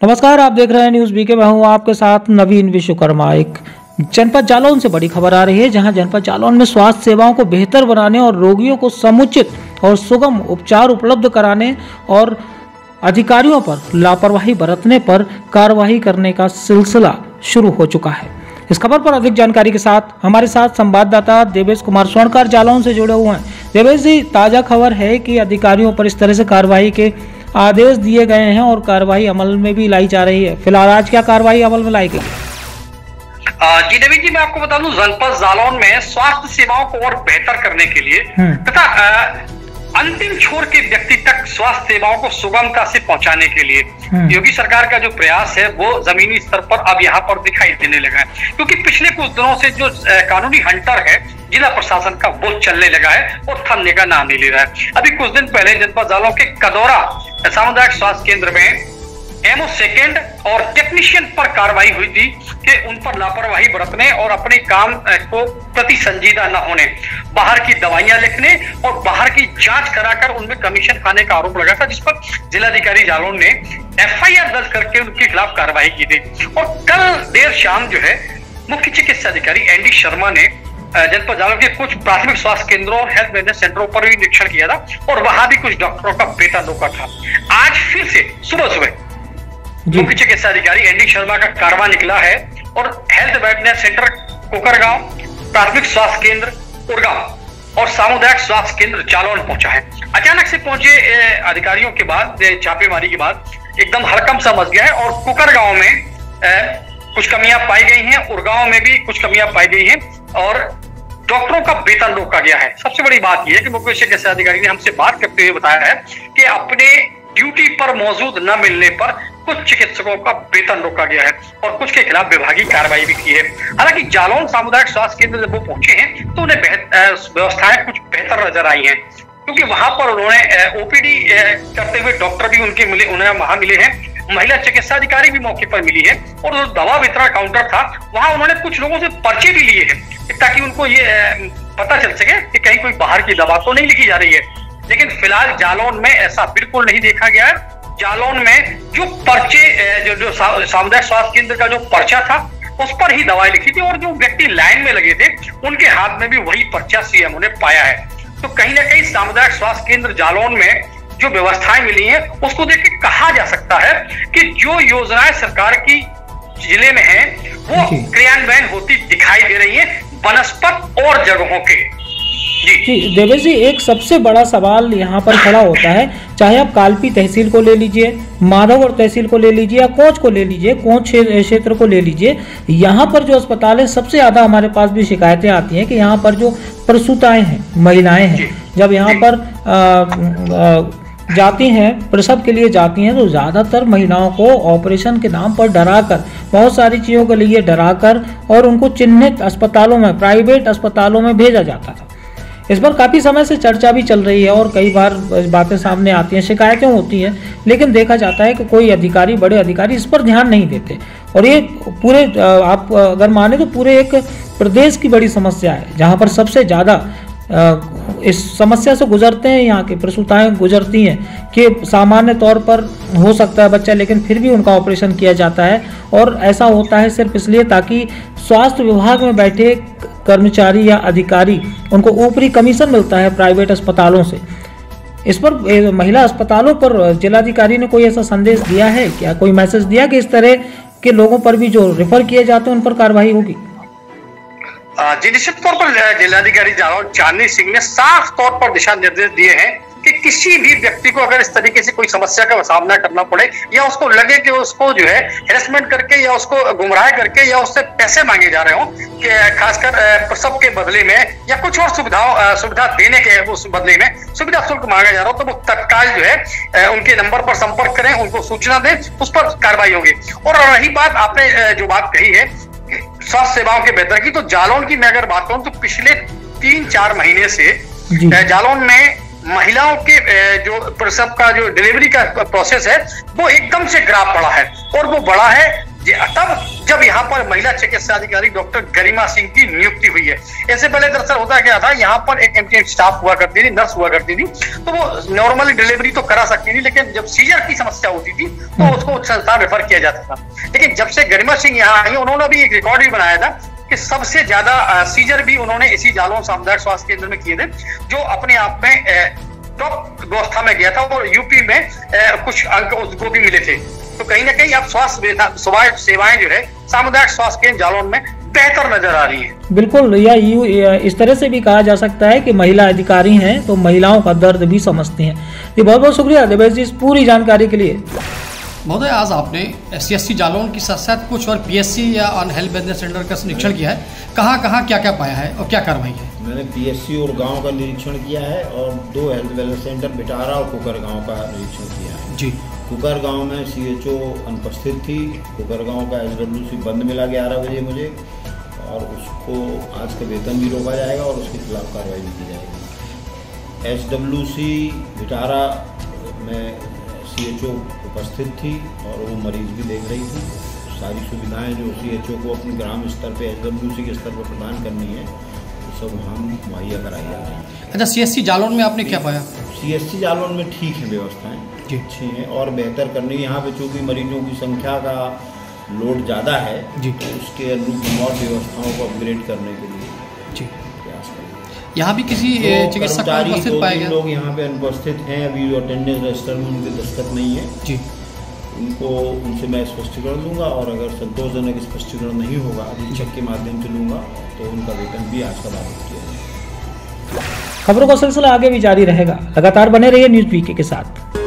नमस्कार, आप देख रहे हैं न्यूज़ बीके। मैं हूं आपके साथ नवीन विश्वकर्मा। एक जनपद जालौन से बड़ी खबर आ रही है, जहां जनपद जालौन में स्वास्थ्य सेवाओं को बेहतर बनाने और रोगियों को समुचित और सुगम उपचार उपलब्ध कराने और अधिकारियों पर लापरवाही बरतने पर कार्रवाई करने का सिलसिला शुरू हो चुका है। इस खबर पर अधिक जानकारी के साथ हमारे साथ संवाददाता देवेश कुमार स्वर्णकार जालौन से जुड़े हुए हैं। देवेश जी, ताजा खबर है कि अधिकारियों पर इस तरह से कार्रवाई के आदेश दिए गए हैं और कार्रवाई अमल में भी लाई जा रही है। फिलहाल आज क्या कार्रवाई अमल में लाई गई? जी नवीन जी, मैं आपको बता दूं, जनपद जालौन में स्वास्थ्य सेवाओं को और बेहतर करने के लिए तथा अंतिम छोर के व्यक्ति तक स्वास्थ्य सेवाओं को सुगमता से पहुंचाने के लिए योगी सरकार का जो प्रयास है वो जमीनी स्तर पर अब यहाँ पर दिखाई देने लगा है। क्योंकि पिछले कुछ दिनों से जो कानूनी हंटर है जिला प्रशासन का, वो चलने लगा है और थमने का नाम नहीं ले रहा है। अभी कुछ दिन पहले जनपद जालौन के कदौरा सामुदायिक स्वास्थ्य केंद्र में एमओ सेकेंड और टेक्नीशियन पर कार्रवाई हुई थी कि उन पर लापरवाही बरतने और अपने काम को प्रति संजीदा न होने, बाहर की दवाइयां लिखने और बाहर की जांच कराकर उनमें कमीशन खाने का आरोप लगा था, जिस पर जिलाधिकारी जालौन ने एफआईआर दर्ज करके उनके खिलाफ कार्रवाई की थी। और कल देर शाम जो है मुख्य चिकित्सा अधिकारी एनडी शर्मा ने जनपद जालौन के कुछ प्राथमिक स्वास्थ्य केंद्रों और हेल्थ मैनेजमेंट सेंटरों पर भी निरीक्षण किया था और वहां भी कुछ डॉक्टरों का वेतन रोका था। आज फिर से सुबह मुख्य चिकित्सा अधिकारी एनडी शर्मा का कारवां निकला है और हेल्थ वेटनरी सेंटर कोकरगांव, प्राथमिक स्वास्थ्य केंद्र उड़गांव और सामुदायिक स्वास्थ्य केंद्र जालौन पहुंचा है। अचानक से पहुंचे अधिकारियों के बाद, छापेमारी के बाद एकदम हड़कंप सा मच गया है और कोकरगांव में कुछ कमियां पाई गई हैं, उड़गांव में भी कुछ कमियां पाई गई हैं और डॉक्टरों का वेतन रोका गया है। सबसे बड़ी बात यह है कि मुख्य चिकित्सा अधिकारी ने हमसे बात करते हुए बताया है कि अपने ड्यूटी पर मौजूद न मिलने पर कुछ चिकित्सकों का वेतन रोका गया है और कुछ के खिलाफ विभागीय कार्रवाई भी की है। हालांकि जालौन सामुदायिक स्वास्थ्य केंद्र जब वो पहुंचे हैं तो उन्हें व्यवस्थाएं कुछ बेहतर नजर आई हैं, क्योंकि वहां पर उन्होंने ओपीडी करते हुए डॉक्टर भी उनके मिले, उन्हें वहां मिले हैं, महिला चिकित्सा अधिकारी भी मौके पर मिली है और जो दवा वितरण काउंटर था वहां उन्होंने कुछ लोगों से पर्चे भी लिए हैं ताकि उनको ये पता चल सके कि कहीं कोई बाहर की दवा तो नहीं लिखी जा रही है। लेकिन फिलहाल जालौन में ऐसा बिल्कुल नहीं देखा गया है। जालौन में जो पर्चे जो सामुदायिक स्वास्थ्य केंद्र का जो पर्चा था उस पर ही दवाई लिखी थी और जो व्यक्ति लाइन में लगे थे उनके हाथ में भी वही पर्चा सीएमओ ने पाया है। तो कहीं ना कहीं सामुदायिक स्वास्थ्य केंद्र जालौन में जो व्यवस्थाएं मिली हैं उसको देख के कहा जा सकता है कि जो योजनाएं सरकार की जिले में है वो क्रियान्वयन होती दिखाई दे रही है बनस्पत और जगहों के। जी देवेश जी, एक सबसे बड़ा सवाल यहाँ पर खड़ा होता है, चाहे आप कालपी तहसील को ले लीजिए, माधवगढ़ तहसील को ले लीजिए या कोंच को ले लीजिए, कोंच क्षेत्र को ले लीजिए, यहाँ पर जो अस्पताल है सबसे ज्यादा हमारे पास भी शिकायतें आती हैं कि यहाँ पर जो प्रसूताएं हैं, महिलाएं हैं, जब यहाँ पर जाती हैं, प्रसव के लिए जाती हैं, तो ज़्यादातर महिलाओं को ऑपरेशन के नाम पर डराकर, बहुत सारी चीज़ों के लिए डराकर और उनको चिन्हित अस्पतालों में, प्राइवेट अस्पतालों में भेजा जाता था। इस पर काफ़ी समय से चर्चा भी चल रही है और कई बार बातें सामने आती हैं, शिकायतें होती हैं, लेकिन देखा जाता है कि कोई अधिकारी, बड़े अधिकारी इस पर ध्यान नहीं देते और ये पूरे, आप अगर माने तो पूरे एक प्रदेश की बड़ी समस्या है, जहाँ पर सबसे ज़्यादा इस समस्या से गुजरते हैं, यहाँ की प्रसूताएं गुजरती हैं कि सामान्य तौर पर हो सकता है बच्चा, लेकिन फिर भी उनका ऑपरेशन किया जाता है और ऐसा होता है सिर्फ इसलिए ताकि स्वास्थ्य विभाग में बैठे कर्मचारी या अधिकारी, उनको ऊपरी कमीशन मिलता है प्राइवेट अस्पतालों से। इस पर महिला अस्पतालों पर जिलाधिकारी ने कोई ऐसा संदेश दिया है क्या, कोई मैसेज दिया कि इस तरह के लोगों पर भी जो रेफर किए जाते हैं उन पर कार्रवाई होगी? जी निश्चित तौर पर जिलाधिकारी जालौन चांदनी सिंह ने साफ तौर पर दिशा निर्देश दिए हैं कि किसी भी व्यक्ति को अगर इस तरीके से कोई समस्या का सामना करना पड़े या उसको लगे कि उसको जो है हेरसमेंट करके या उसको गुमराह करके या उससे पैसे मांगे जा रहे हो, खासकर प्रसव के बदले में या कुछ और सुविधा देने के उस बदले में सुविधा शुल्क मांगा जा रहा हो, तो वो तत्काल जो है उनके नंबर पर संपर्क करें, उनको सूचना दें, उस पर कार्रवाई होगी। और रही बात आपने जो बात कही है स्वास्थ्य सेवाओं के बेहतर की, तो जालौन की मैं अगर बात करूं तो पिछले 3-4 महीने से जालौन में महिलाओं के जो प्रसव का जो डिलीवरी का प्रोसेस है वो एकदम से ग्राफ बढ़ा है और वो बढ़ा है तब जब यहाँ पर महिला चिकित्सा अधिकारी डॉक्टर गरिमा सिंह की नियुक्ति हुई है। इससे पहले दरअसल होता क्या था, यहाँ पर एक एमटीएच स्टाफ हुआ करती थी, नर्स हुआ करती थी, तो वो नॉर्मली डिलीवरी तो करा सकती थी, लेकिन जब सीजर की समस्या होती थी तो उसको संस्थान रेफर किया जाता था। लेकिन जब से गरिमा सिंह यहाँ आई, उन्होंने भी एक रिकॉर्ड भी बनाया था कि सबसे ज्यादा सीजर भी उन्होंने इसी जालौन सामुदायिक स्वास्थ्य केंद्र में किए थे, जो अपने आप में टॉप व्यवस्था में गया था और यूपी में कुछ अंक उसको भी मिले थे। तो कहीं ना कहीं अब स्वास्थ्य सेवाएं जो है सामुदायिक स्वास्थ्य केंद्र जालौन में बेहतर नजर आ रही है। बिल्कुल, या इस तरह से भी कहा जा सकता है कि महिला अधिकारी हैं तो महिलाओं का दर्द भी समझती हैं। जी बहुत बहुत शुक्रिया देवेश जी इस पूरी जानकारी के लिए। महोदय, आज आपने SCSC जालौन की साथ साथ कुछ और PSC या अन हेल्थ वेलनेस सेंटर का निरीक्षण किया है, कहाँ क्या पाया है और क्या कार्रवाई है? मैंने PSC और गांव का निरीक्षण किया है और 2 हेल्थ वेलनेस सेंटर बिटारा और कुकर गांव का निरीक्षण किया है। जी, कुकर गांव में CHO अनुपस्थित थी। कुकर गांव का SWC बंद मिला 11 बजे मुझे, और उसको आज का वेतन भी रोका जाएगा और उसके खिलाफ कार्रवाई भी की जाएगी। SWC बिटारा में CHO उपस्थित थी और वो मरीज भी देख रही थी। सारी सुविधाएं जो CHO को अपने ग्राम स्तर पे SWC के स्तर पर प्रदान करनी है वो सब हम मुहैया कराई जा रही हैं। अच्छा, CSC जालौन में आपने क्या पाया? CSC जालौन में ठीक है, व्यवस्थाएं अच्छी हैं और बेहतर करनी है। यहाँ पे चूँकि मरीजों की संख्या का लोड ज़्यादा है जी, तो उसके अनुरूप और व्यवस्थाओं को अपग्रेड करने के लिए जी प्रयास करेंगे। यहाँ भी किसी चिकित्सक उपस्थित पाए गए? लोग यहाँ पे अनुपस्थित हैं, अभी जो अटेंडेंस रजिस्टर में उनके दस्तखत नहीं है जी, उनसे मैं स्पष्टीकरण दूंगा और अगर संतोषजनक स्पष्टीकरण नहीं होगा अधीक्षक के माध्यम से लूंगा तो उनका वेतन भी आज का बाधित किया जाएगा। खबरों का सिलसिला आगे भी जारी रहेगा, लगातार बने रहिए न्यूज़ वीके के साथ।